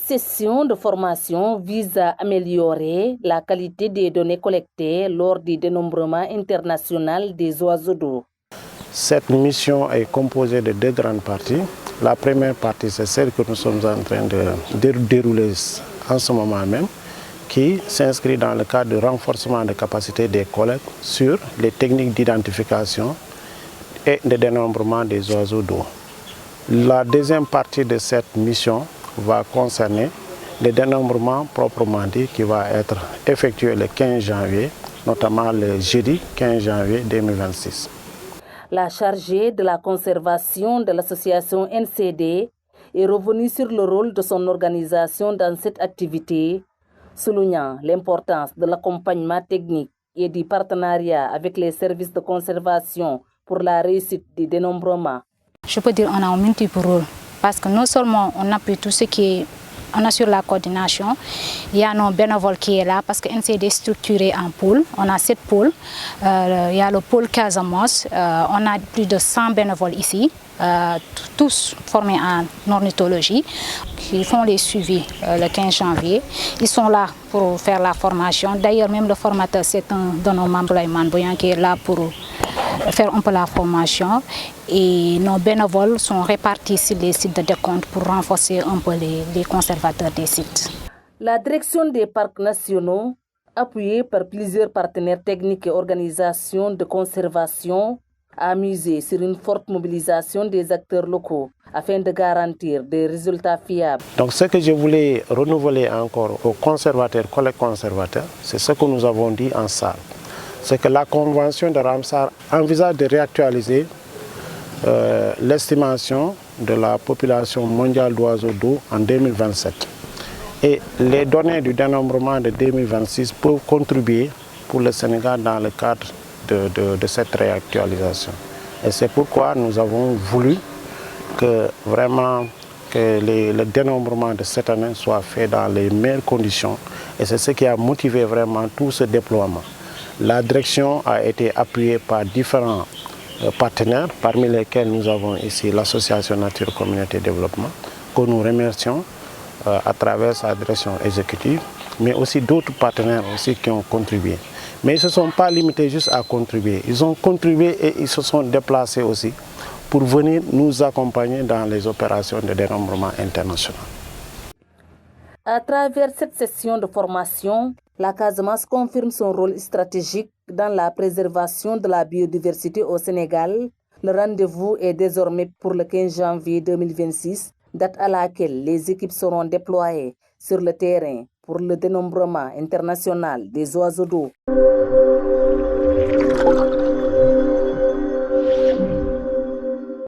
session de formation vise à améliorer la qualité des données collectées lors du dénombrement international des oiseaux d'eau. Cette mission est composée de deux grandes parties. La première partie, c'est celle que nous sommes en train de dérouler en ce moment même, qui s'inscrit dans le cadre de renforcement de capacité des collègues sur les techniques d'identification et de dénombrement des oiseaux d'eau. La deuxième partie de cette mission va concerner le dénombrement proprement dit qui va être effectué le 15 janvier, notamment le jeudi 15 janvier 2026. La chargée de la conservation de l'association NCD est revenue sur le rôle de son organisation dans cette activité, soulignant l'importance de l'accompagnement technique et du partenariat avec les services de conservation pour la réussite du dénombrement. Je peux dire qu'on a un multiple rôle parce que non seulement on appuie tout ce qui est, on assure la coordination, il y a nos bénévoles qui est là parce que NCD est structuré en pôle, on a 7 pôles, il y a le pôle Casamance, on a plus de 100 bénévoles ici, tous formés en ornithologie, qui font les suivis le 15 janvier. Ils sont là pour faire la formation. D'ailleurs, même le formateur, c'est un de nos membres, Laïman Boyan, qui est là pour faire un peu la formation. Et nos bénévoles sont répartis sur les sites de décompte pour renforcer un peu les conservateurs des sites. La direction des parcs nationaux, appuyée par plusieurs partenaires techniques et organisations de conservation, a misé sur une forte mobilisation des acteurs locaux afin de garantir des résultats fiables. Donc ce que je voulais renouveler encore aux conservateurs, collègues conservateurs, c'est ce que nous avons dit en salle. C'est que la convention de Ramsar envisage de réactualiser l'estimation de la population mondiale d'oiseaux d'eau en 2027. Et les données du dénombrement de 2026 peuvent contribuer pour le Sénégal dans le cadre de cette réactualisation. Et c'est pourquoi nous avons voulu que vraiment le dénombrement de cette année soit fait dans les meilleures conditions. Et c'est ce qui a motivé vraiment tout ce déploiement. La direction a été appuyée par différents partenaires, parmi lesquels nous avons ici l'Association Nature Communauté Développement, que nous remercions à travers sa direction exécutive, mais aussi d'autres partenaires aussi qui ont contribué. Mais ils ne se sont pas limités juste à contribuer. Ils ont contribué et ils se sont déplacés aussi pour venir nous accompagner dans les opérations de dénombrement international. À travers cette session de formation, la Casamance confirme son rôle stratégique dans la préservation de la biodiversité au Sénégal. Le rendez-vous est désormais pour le 15 janvier 2026, date à laquelle les équipes seront déployées sur le terrain pour le dénombrement international des oiseaux d'eau.